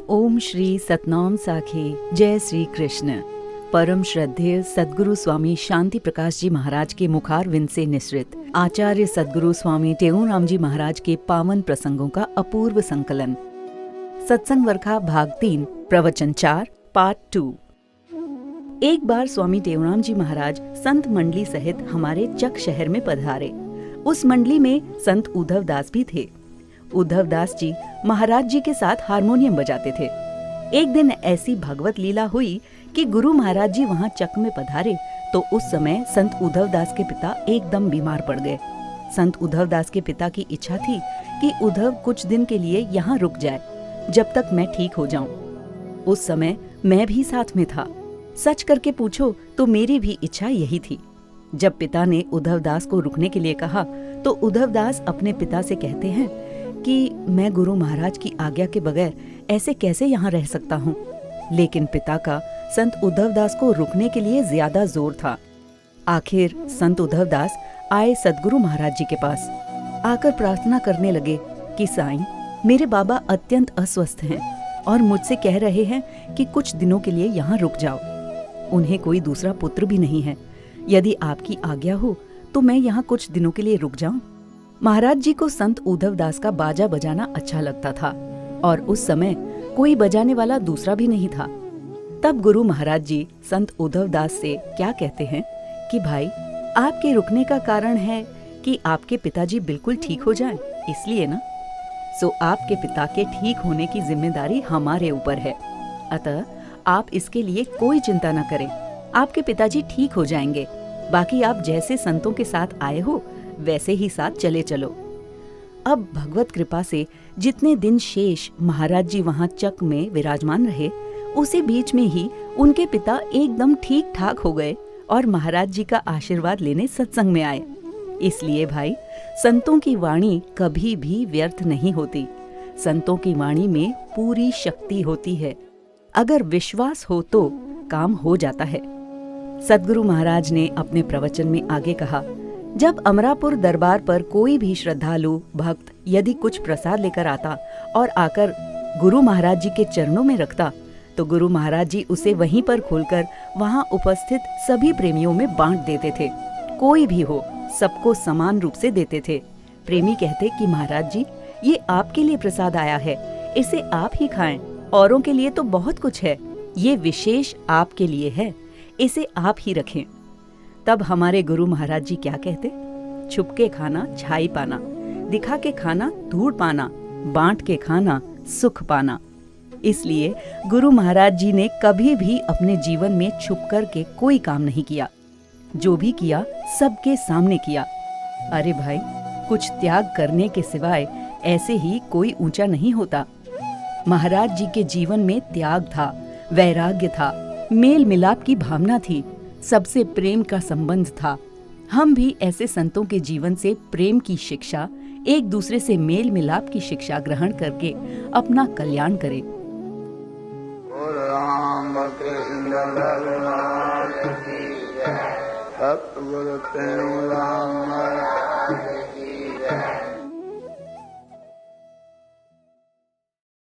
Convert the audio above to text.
ओम श्री सतनाम साखी। जय श्री कृष्ण। परम श्रद्धेय सद्गुरु स्वामी शांति प्रकाश जी महाराज के मुखारविंद से निसृत आचार्य सद्गुरु स्वामी टेऊराम जी महाराज के पावन प्रसंगों का अपूर्व संकलन। सत्संग वर्खा भाग 3 प्रवचन 4 पार्ट 2। एक बार स्वामी टेऊराम जी महाराज संत मंडली सहित हमारे चक शहर में पधारे। उस मंडली में संत उद्धव दास भी थे। उद्धव दास जी महाराज जी के साथ हारमोनियम बजाते थे। एक दिन ऐसी भगवत लीला हुई कि गुरु महाराज जी वहाँ चक में पधारे तो उस समय संत उद्धव दास के पिता एकदम बीमार पड़ गए। संत उद्धव दास के पिता की इच्छा थी कि उद्धव कुछ दिन के लिए यहाँ रुक जाए जब तक मैं ठीक हो जाऊं। उस समय मैं भी साथ में था। सच करके पूछो तो मेरी भी इच्छा यही थी। जब पिता ने उद्धव दास को रुकने के लिए कहा तो उद्धव दास अपने पिता से कहते हैं कि मैं गुरु महाराज की आज्ञा के बगैर ऐसे कैसे यहाँ रह सकता हूँ। लेकिन पिता का संत उद्धव दास को रुकने के लिए ज्यादा जोर था। आखिर संत उद्धव दास आए सद्गुरु महाराज जी के पास। आकर प्रार्थना करने लगे कि साईं, मेरे बाबा अत्यंत अस्वस्थ हैं और मुझसे कह रहे हैं कि कुछ दिनों के लिए यहाँ रुक जाओ। उन्हें कोई दूसरा पुत्र भी नहीं है। यदि आपकी आज्ञा हो तो मैं यहाँ कुछ दिनों के लिए रुक जाऊं। महाराज जी को संत उद्धव दास का बाजा बजाना अच्छा लगता था और उस समय कोई बजाने वाला दूसरा भी नहीं था। तब गुरु महाराज जी संत उद्धव दास से क्या कहते हैं कि भाई, आपके रुकने का कारण है कि आपके पिताजी बिल्कुल ठीक हो जाएं, इसलिए ना। सो आपके पिता के ठीक होने की जिम्मेदारी हमारे ऊपर है। अतः आप इसके लिए कोई चिंता न करें। आपके पिताजी ठीक हो जाएंगे। बाकी आप जैसे संतों के साथ आए हो वैसे ही साथ चले चलो। अब भगवत कृपा से जितने दिन शेष महाराज जी वहाँ चक में विराजमान रहे, उसी बीच में ही उनके पिता एकदम ठीक ठाक हो गए और महाराज जी का आशीर्वाद लेने सत्संग में आए। इसलिए भाई, संतों की वाणी कभी भी व्यर्थ नहीं होती। संतों की वाणी में पूरी शक्ति होती है। अगर विश्वास हो तो काम हो जाता है। सद्गुरु महाराज ने अपने प्रवचन में आगे कहा, जब अमरापुर दरबार पर कोई भी श्रद्धालु भक्त यदि कुछ प्रसाद लेकर आता और आकर गुरु महाराज जी के चरणों में रखता तो गुरु महाराज जी उसे वहीं पर खोलकर वहां उपस्थित सभी प्रेमियों में बांट देते थे। कोई भी हो, सबको समान रूप से देते थे। प्रेमी कहते कि महाराज जी, ये आपके लिए प्रसाद आया है, इसे आप ही खाएं। औरों के लिए तो बहुत कुछ है, ये विशेष आपके लिए है, इसे आप ही रखें। तब हमारे गुरु महाराज जी क्या कहते, छुप के खाना छाई पाना, दिखा के खाना धूड़ पाना, बांट के खाना सुख पाना। इसलिए गुरु महाराज जी ने कभी भी अपने जीवन में छुप कर के कोई काम नहीं किया। जो भी किया सबके सामने किया। अरे भाई, कुछ त्याग करने के सिवाय ऐसे ही कोई ऊंचा नहीं होता। महाराज जी के जीवन में त्याग था, वैराग्य था, मेल मिलाप की भावना थी, सबसे प्रेम का संबंध था। हम भी ऐसे संतों के जीवन से प्रेम की शिक्षा, एक दूसरे से मेल मिलाप की शिक्षा ग्रहण करके अपना कल्याण करें। राम कृष्ण भगवान की जय। सतगुरु टेऊराम की जय।